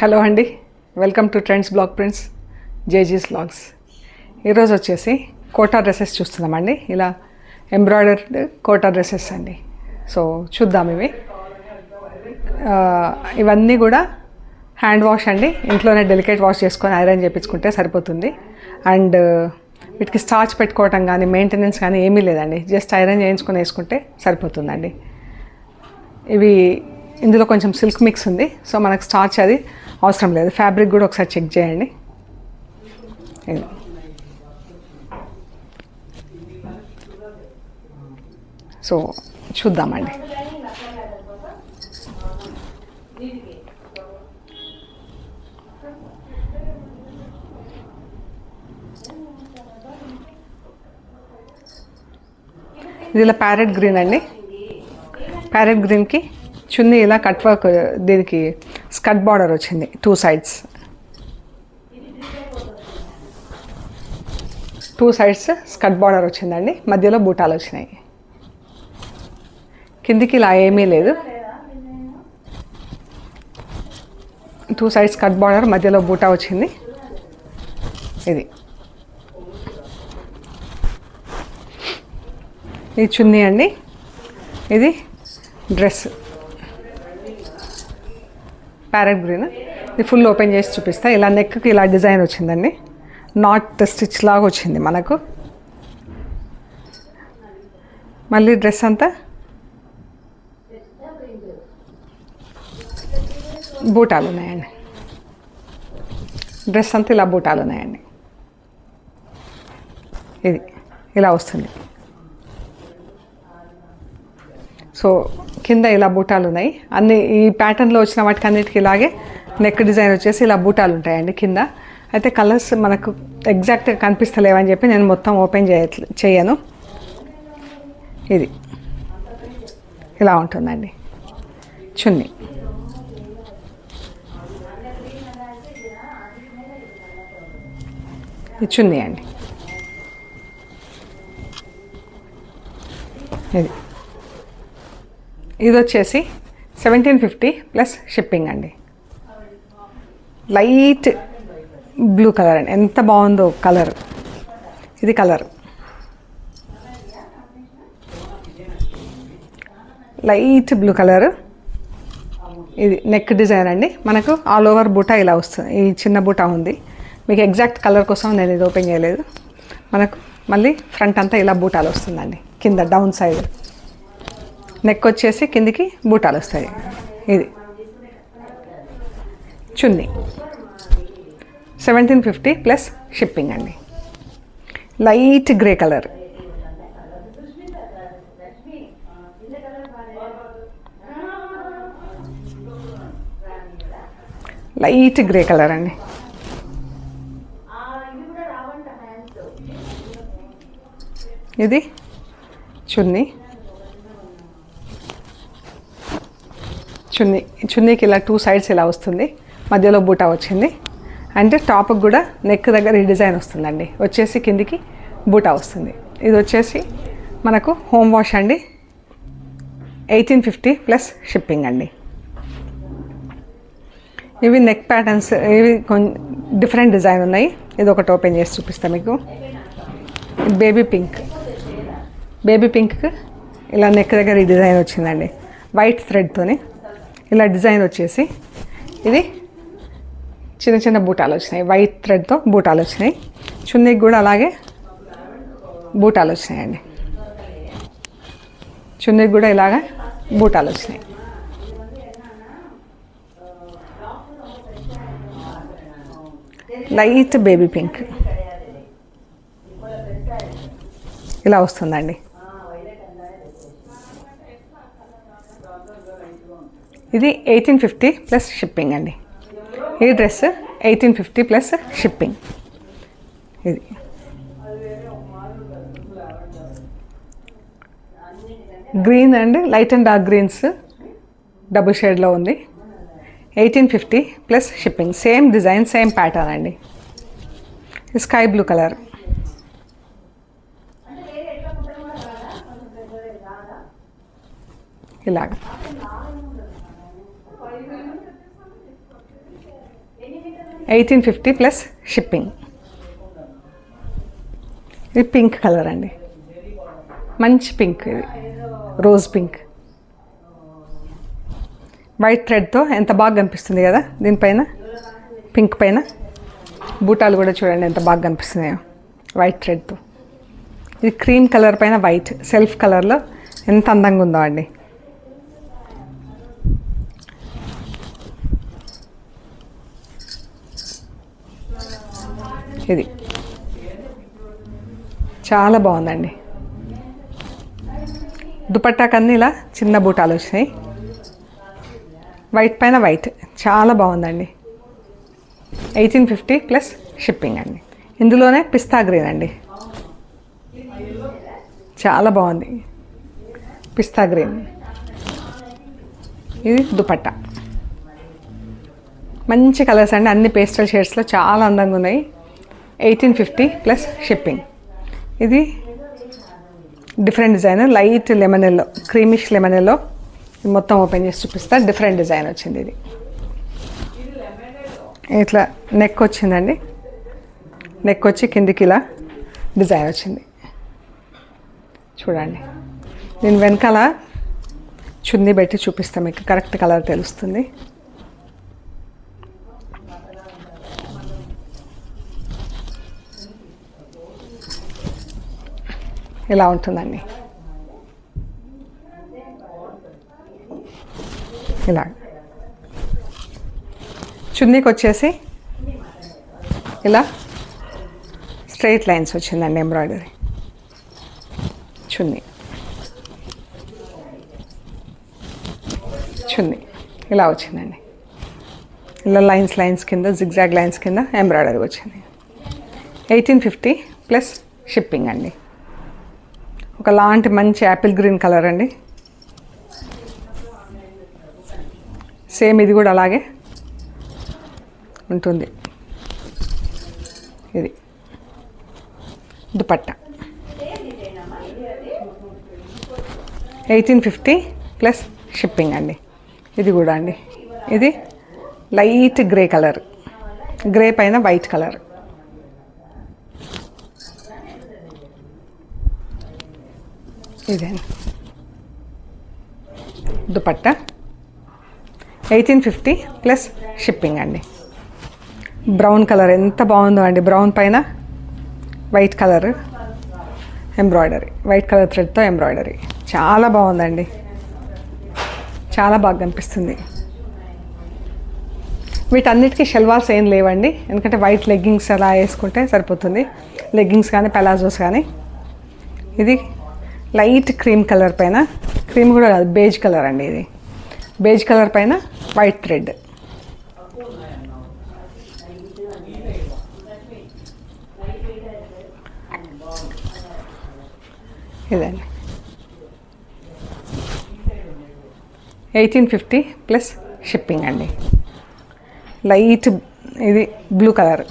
Hello అండి, welcome to trends blog prints జేజీస్ blogs. ఈరోజు వచ్చేసి కోటా డ్రెస్సెస్ చూస్తున్నామండి. ఇలా ఎంబ్రాయిడర్డ్ కోటా డ్రెస్సెస్ అండి. సో చూద్దాం. ఇవన్నీ కూడా హ్యాండ్ వాష్ అండి. ఇంట్లోనే డెలికేట్ వాష్ చేసుకొని ఐరన్ చేయించుకుంటే సరిపోతుంది. అండ్ వీటికి స్టార్చ్ పెట్టుకోవటం కానీ మెయింటెనెన్స్ కానీ ఏమీ లేదండి. జస్ట్ ఐరన్ చేయించుకొని వేసుకుంటే సరిపోతుందండి. ఇందులో కొంచెం సిల్క్ మిక్స్ ఉంది, సో మనకు స్టార్చ్ అది అవసరం లేదు. ఫ్యాబ్రిక్ కూడా ఒకసారి చెక్ చేయండి. సో చూద్దామండి. ఇది ఇలా ప్యారెట్ గ్రీన్ అండి. ప్యారెట్ గ్రీన్కి చున్నీ ఇలా కట్ వర్క్, దీనికి స్కర్ట్ బార్డర్ వచ్చింది 2 sides. 2 sides స్కర్ట్ బార్డర్ వచ్చిందండి. మధ్యలో బూటాలు వచ్చినాయి. కిందికి ఇలా ఏమీ లేదు. 2 sides స్కర్ట్ బార్డర్, మధ్యలో బూటా వచ్చింది. ఇది చున్నీ అండి. ఇది డ్రెస్ ప్యారెట్ గ్రీన్. ఇది ఫుల్ ఓపెన్ చేసి చూపిస్తా. ఇలా నెక్కి ఇలా డిజైన్ వచ్చిందండి. నాట్ స్టిచ్ లాగా వచ్చింది మనకు. మళ్ళీ డ్రెస్ అంతా బూటాలు ఉన్నాయండి. డ్రెస్ అంతా ఇలా బూటాలు ఉన్నాయండి. ఇది ఇలా వస్తుంది. సో కింద ఇలా బూటాలు ఉన్నాయి. అన్ని ఈ ప్యాటర్న్లో వచ్చిన వాటికి అన్నిటికీ ఇలాగే నెక్ డిజైన్ వచ్చేసి ఇలా బూటాలు ఉంటాయండి కింద. అయితే కలర్స్ మనకు ఎగ్జాక్ట్గా కనిపిస్తలేవని చెప్పి నేను మొత్తం ఓపెన్ చేయను. ఇది ఇలా ఉంటుందండి చున్నీ. ఇది చున్నీ అండి. ఇది వచ్చేసి 1750 ప్లస్ షిప్పింగ్ అండి. లైట్ బ్లూ కలర్ అండి. ఎంత బాగుందో కలర్. ఇది కలర్ లైట్ బ్లూ కలర్. ఇది నెక్ డిజైన్ అండి. మనకు ఆల్ ఓవర్ బూటా ఇలా వస్తుంది. ఈ చిన్న బూటా ఉంది. మీకు ఎగ్జాక్ట్ కలర్ కోసం నేను ఇది ఓపెన్ చేయలేదు. మనకు మళ్ళీ ఫ్రంట్ అంతా ఇలా బూటాలు వస్తుందండి. కింద డౌన్ సైడ్ నెక్ వచ్చేసి కిందికి బూటాలు వస్తాయి. ఇది చున్నీ 1750 ప్లస్ షిప్పింగ్ అండి. Light grey colour. Light grey colour అండి. ఇది చున్నీ. చున్నీకి ఇలా 2 sides ఇలా వస్తుంది. మధ్యలో బూటా వచ్చింది. అంటే టాప్కి కూడా నెక్ దగ్గర ఈ డిజైన్ వస్తుందండి. వచ్చేసి కిందికి బూటా వస్తుంది. ఇది వచ్చేసి మనకు హోమ్ వాష్ అండి. 1850 ప్లస్ షిప్పింగ్ అండి. ఇవి నెక్ ప్యాటర్న్స్, ఇవి కొంచెం డిఫరెంట్ డిజైన్ ఉన్నాయి. ఇది ఒకటి ఓపెన్ చేసి చూపిస్తాను మీకు. బేబీ పింక్ ఇలా నెక్ దగ్గర ఈ డిజైన్ వచ్చిందండి. వైట్ థ్రెడ్తోని ఇలా డిజైన్ వచ్చేసి ఇది చిన్న చిన్న బూటాలు వచ్చినాయి. వైట్ థ్రెడ్తో బూటాలు వచ్చినాయి. చున్నీకి కూడా అలాగే బూటాలు వచ్చినాయండి. చున్నీకి కూడా ఇలాగా బూటాలు వచ్చినాయి. లైట్ బేబీ పింక్ ఇలా వస్తుందండి. ఇది 1850 ప్లస్ షిప్పింగ్ అండి. ఈ డ్రెస్ 1850 ప్లస్ షిప్పింగ్. ఇది green and light and dark greens double షేడ్లో ఉంది. 1850 plus shipping. Same design, same pattern అండి. Sky blue colour. ఇలాగ 1850 ప్లస్ షిప్పింగ్. ఇది పింక్ కలర్ అండి, మంచి పింక్, ఇది రోజ్ పింక్ వైట్ థ్రెడ్తో ఎంత బాగా కనిపిస్తుంది కదా. దీనిపైన పింక్ పైన బూటాలు కూడా చూడండి ఎంత బాగా కనిపిస్తున్నాయో వైట్ థ్రెడ్తో. ఇది క్రీమ్ కలర్ పైన వైట్ సెల్ఫ్ కలర్లో ఎంత అందంగా ఉందో అండి. ఇది చాలా బాగుందండి. దుపట్టాకన్నీ ఇలా చిన్న బూటాలు వచ్చినాయి, వైట్ పైన వైట్, చాలా బాగుందండి. 1850 ప్లస్ షిప్పింగ్ అండి. ఇందులోనే పిస్తా గ్రీన్ అండి, చాలా బాగుంది పిస్తా గ్రీన్. ఇది దుపట్టా, మంచి కలర్స్ అండి, అన్ని పేస్టల్ షేడ్స్లో చాలా అందంగా ఉన్నాయి. 1850 ప్లస్ షిప్పింగ్. ఇది different design, light lemon yellow, creamish lemon yellow. మొత్తం ఓపెన్ చేసి చూపిస్తా. డిఫరెంట్ డిజైన్ వచ్చింది. ఇది ఇట్లా నెక్ వచ్చిందండి, నెక్ వచ్చి కిందికి ఇలా డిజైన్ వచ్చింది చూడండి. దీని వెనకాల చున్నీ పెట్టి చూపిస్తాం, మీకు కరెక్ట్ కలర్ తెలుస్తుంది. ఇలా ఉంటుందండి, ఇలా. చున్నీకి వచ్చేసి ఇలా స్ట్రైట్ లైన్స్ వచ్చిందండి ఎంబ్రాయిడరీ. చున్నీ ఇలా వచ్చిందండి, ఇలా లైన్స్ కింద జిగ్జాగ్ లైన్స్ కింద ఎంబ్రాయిడరీ వచ్చింది. 1850 ప్లస్ షిప్పింగ్ అండి. ఒకలాంటి మంచి యాపిల్ గ్రీన్ కలర్ అండి. సేమ్ ఇది కూడా అలాగే ఉంటుంది. ఇది దుపట్టా 1850 ప్లస్ షిప్పింగ్ అండి. ఇది కూడా అండి, ఇది లైట్ గ్రే కలర్, గ్రే పైన వైట్ కలర్. ఇదే దుపట్టా 1850 ప్లస్ షిప్పింగ్ అండి. బ్రౌన్ కలర్ ఎంత బాగుందో అండి, బ్రౌన్ పైన white colour embroidery, white colour థ్రెడ్తో ఎంబ్రాయిడరీ, చాలా బాగుందండి, చాలా బాగా కనిపిస్తుంది. వీటన్నిటికీ షల్వార్స్ ఏం లేవండి, ఎందుకంటే వైట్ లెగ్గింగ్స్ అలా వేసుకుంటే సరిపోతుంది, లెగ్గింగ్స్ కానీ పలాజోస్ కానీ. ఇది లైట్ క్రీమ్ కలర్ పైన, క్రీమ్ కూడా కాదు బేజ్ కలర్ అండి, ఇది బేజ్ కలర్ పైన వైట్ థ్రెడ్. ఇదండి 1850 ప్లస్ షిప్పింగ్ అండి. లైట్ ఇది blue colour,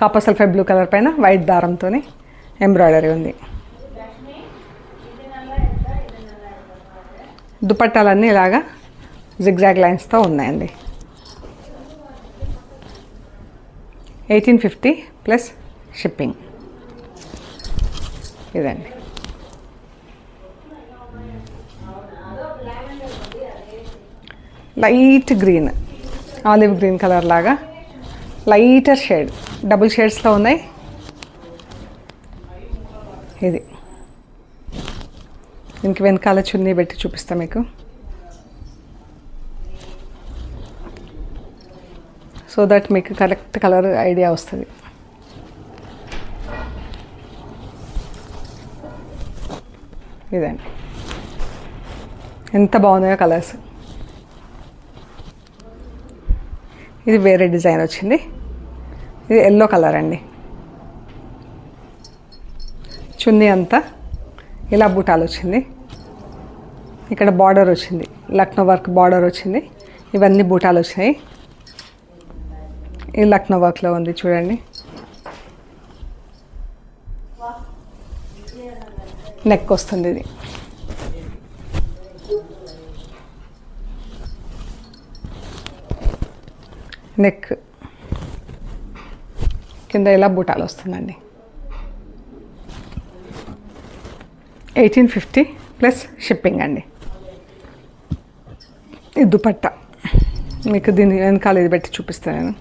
copper sulphide blue colour పైన వైట్ దారంతో ఎంబ్రాయిడరీ ఉంది. దుపట్టాలన్నీ ఇలాగా జిగ్జాగ్ లైన్స్తో ఉన్నాయండి. 1850 ప్లస్ షిప్పింగ్. ఇదండి light green, olive green colour లాగా లైటర్ షేడ్, డబుల్ షేడ్స్లో ఉన్నాయి. ఇది దీనికి వెనకాల చున్నీ పెట్టి చూపిస్తా మీకు, సో దట్ మీకు కరెక్ట్ కలర్ ఐడియా వస్తుంది. ఇదండి ఎంత బాగున్నాయో కలర్స్. ఇది వేరే డిజైన్ వచ్చింది, ఇది ఎల్లో కలర్ అండి. చున్నీ అంతా ఇలా బూటాలు వచ్చింది, ఇక్కడ బార్డర్ వచ్చింది, లక్నో వర్క్ బార్డర్ వచ్చింది, ఇవన్నీ బూటాలు వచ్చినాయి. ఈ లక్నో వర్క్లో ఉంది చూడండి. నెక్ వస్తుంది, ఇది నెక్ కింద ఇలా బూటాలు వస్తుందండి. 1850 ప్లస్ షిప్పింగ్ అండి. ఈ దుపట్టా మీకు దీని వెనకాల ఇది పెట్టి చూపిస్తాను నేను.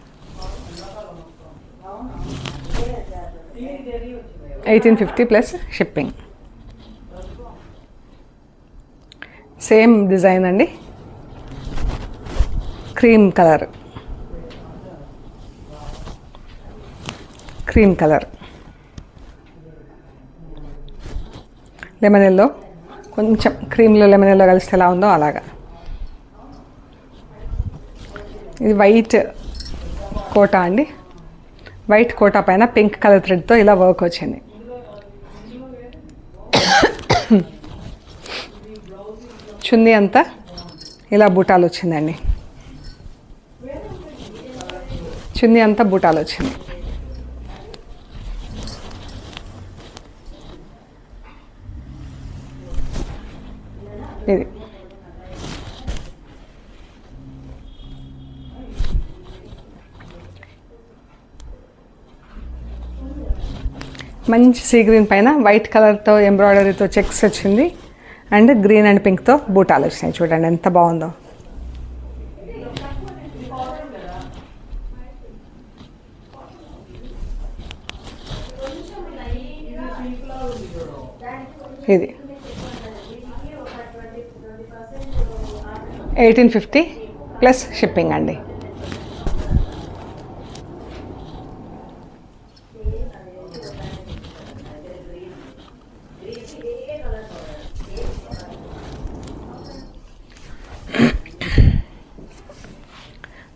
1850 ప్లస్ షిప్పింగ్. సేమ్ డిజైన్ అండి, క్రీమ్ కలర్ లెమన్ ఎల్లో, కొంచెం క్రీమ్లో లెమన్ ఎల్లో కలిస్తే ఎలా ఉందో అలాగా. ఇది వైట్ కోటా అండి. వైట్ కోటా పైన పింక్ కలర్ థ్రెడ్తో ఇలా వర్క్ వచ్చింది. చున్నీ అంతా ఇలా బూటాలు వచ్చిందండి. చున్నీ అంతా బూటాలు వచ్చింది. ఇది మంచి సీ గ్రీన్ పైన వైట్ కలర్తో ఎంబ్రాయిడరీతో చెక్స్ వచ్చింది అండ్ గ్రీన్ అండ్ పింక్తో బూటాలు వచ్చినాయి. చూడండి ఎంత బాగుందో. ఇది 1850 ప్లస్ షిప్పింగ్ అండి.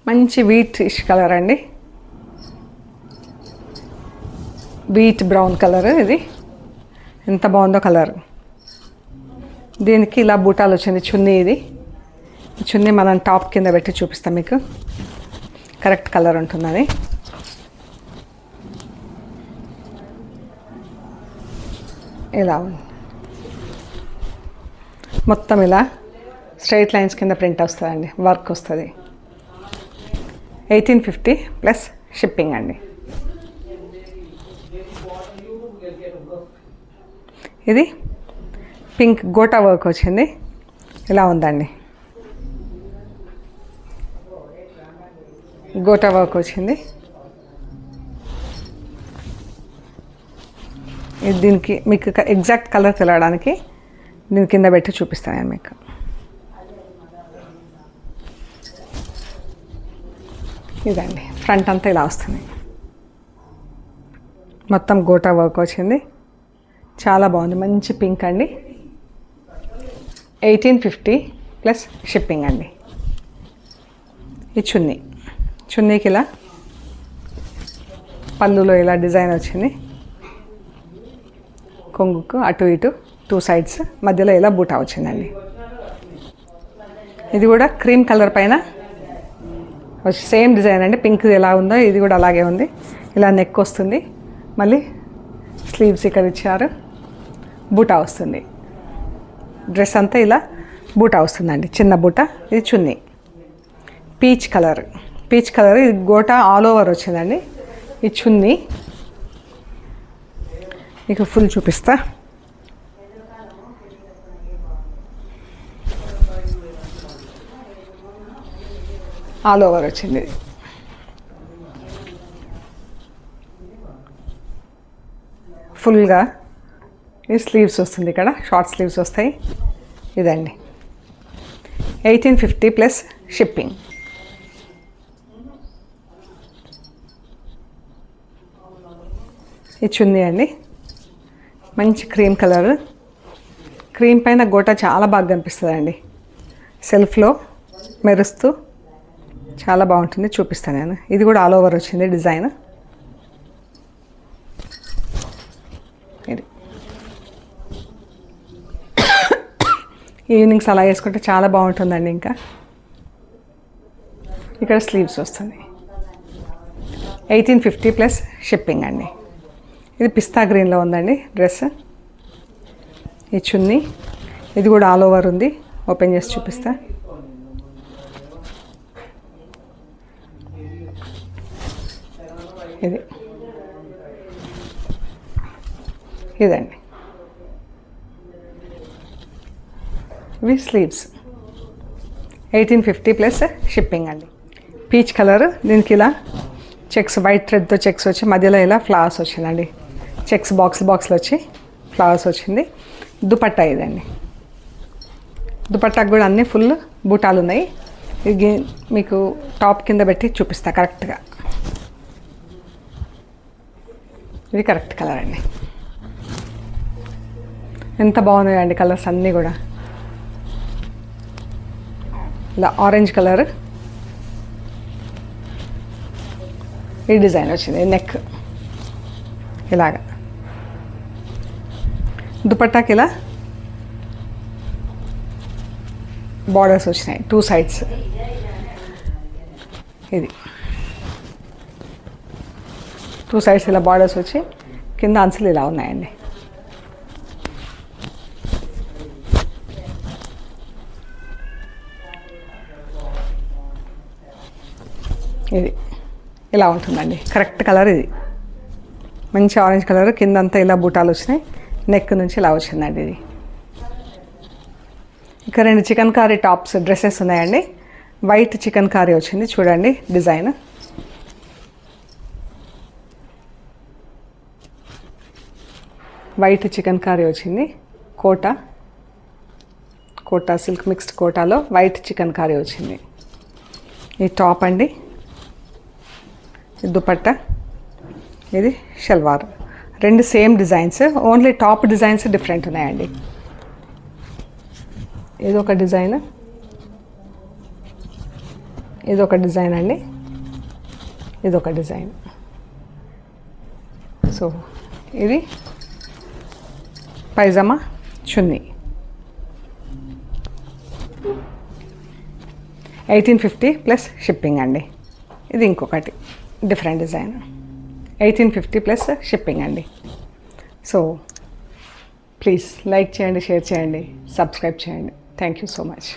మంచి వీటిష్ కలర్ అండి, వీట్ బ్రౌన్ కలర్. ఇది ఎంత బాగుందో కలర్. దీనికి ఇలా బూటాలు వచ్చింది చున్నీ. ఇది చున్నీ మనం టాప్ కింద పెట్టి చూపిస్తాం మీకు, కరెక్ట్ కలర్ ఉంటుందని. ఇలా మొత్తం ఇలా స్ట్రైట్ లైన్స్ కింద ప్రింట్ వస్తుందండి, వర్క్ వస్తుంది. 1850 ప్లస్ షిప్పింగ్ అండి. ఇది పింక్ గోటా వర్క్ వచ్చింది, ఇలా ఉందండి. గోటా వర్క్ వచ్చింది. దీనికి మీకు ఎగ్జాక్ట్ కలర్ తెలియడానికి దీని కింద పెట్టి చూపిస్తాను నేను మీకు. ఇదండి ఫ్రంట్ అంతా ఇలా వస్తుంది, మొత్తం గోటా వర్క్ వచ్చింది, చాలా బాగుంది. మంచి పింక్ అండి. 1850 ప్లస్ షిప్పింగ్ అండి. ఈ చున్నీకి ఇలా పళ్ళులో ఇలా డిజైన్ వచ్చింది, కొంగుకు అటు ఇటు 2 సైడ్స్, మధ్యలో ఇలా బూటా వచ్చిందండి. ఇది కూడా క్రీమ్ కలర్ పైన సేమ్ డిజైన్ అండి. పింక్ ఎలా ఉందో ఇది కూడా అలాగే ఉంది. ఇలా నెక్ వస్తుంది, మళ్ళీ స్లీవ్స్ ఇక్కడ ఇచ్చారు, బూటా వస్తుంది. డ్రెస్ అంతా ఇలా బూటా వస్తుందండి, చిన్న బూటా. ఇది చున్నీ పీచ్ కలర్. ఇది గోటా ఆల్ ఓవర్ వచ్చిందండి. ఈ చున్నీ మీకు ఫుల్ చూపిస్తా. ఆల్ ఓవర్ వచ్చింది. ఫుల్గా ఈ స్లీవ్స్ వస్తుంది, ఇక్కడ షార్ట్ స్లీవ్స్ వస్తాయి. ఇదండి 1850 ప్లస్ షిప్పింగ్. ఈ చున్నీ అండి, మంచి క్రీమ్ కలర్. క్రీమ్ పైన గోటా చాలా బాగా కనిపిస్తుంది అండి, సెల్ఫ్లో మెరుస్తూ చాలా బాగుంటుంది. చూపిస్తాను నేను. ఇది కూడా ఆల్ ఓవర్ వచ్చింది డిజైన్. ఇది ఈవినింగ్స్ అలా వేసుకుంటే చాలా బాగుంటుందండి. ఇంకా ఇక్కడ స్లీవ్స్ వస్తుంది. 1850 ప్లస్ షిప్పింగ్ అండి. ఇది పిస్తా గ్రీన్లో ఉందండి డ్రెస్. ఈ చున్నీ ఇది కూడా ఆల్ ఓవర్ ఉంది, ఓపెన్ చేసి చూపిస్తా. ఇది ఇదండి. ఇవి స్లీవ్స్ 1850 ప్లస్ షిప్పింగ్ అండి. పీచ్ కలర్, దీనికి ఇలా చెక్స్ వైట్ థ్రెడ్తో చెక్స్ వచ్చి మధ్యలో ఇలా ఫ్లవర్స్ వచ్చిందండి. చెక్స్ బాక్స్లో వచ్చి ఫ్లవర్స్ వచ్చింది. దుపట్టా ఇదండి. దుపట్టాకు కూడా అన్నీ ఫుల్ బూటాలు ఉన్నాయి. ఇది మీకు టాప్ కింద పెట్టి చూపిస్తా కరెక్ట్గా. ఇది కరెక్ట్ కలర్ అండి. ఎంత బాగున్నాయండి కలర్స్ అన్నీ కూడా. ఇలా ఆరెంజ్ కలర్, ఈ డిజైన్ వచ్చింది. నెక్ ఇలాగా, దుపట్టాకి ఇలా బార్డర్స్ వచ్చినాయి 2 sides. ఇది 2 sides ఇలా బార్డర్స్ వచ్చి కింద అంచులు ఇలా ఉన్నాయండి. ఇది ఇలా ఉంటుందండి. కరెక్ట్ కలర్ ఇది. మంచి ఆరెంజ్ కలర్, కిందంతా ఇలా బూటాలు వచ్చినాయి. నెక్ నుంచి ఇలా వచ్చిందండి ఇది. ఇక 2 చికెన్ కారీ టాప్స్ డ్రెస్సెస్ ఉన్నాయండి. వైట్ చికెన్ కారీ వచ్చింది చూడండి డిజైన్. వైట్ చికెన్ కారీ వచ్చింది. కోటా సిల్క్ మిక్స్డ్ కోటాలో వైట్ చికెన్ కారీ వచ్చింది. ఈ టాప్ అండి. దుపట్టా, ఇది salwar. 2 same designs, only top designs different ఉన్నాయండి. ఇదొక డిజైన్, ఇదొక డిజైన్ అండి, ఇదొక డిజైన్. సో ఇది పైజామా చున్నీ 1850 ప్లస్ షిప్పింగ్ అండి. ఇది ఇంకొకటి డిఫరెంట్ డిజైన్ 1850 ప్లస్ షిప్పింగ్ అండి. సో ప్లీజ్ లైక్ చేయండి, షేర్ చేయండి, సబ్స్క్రైబ్ చేయండి. Thank you so much.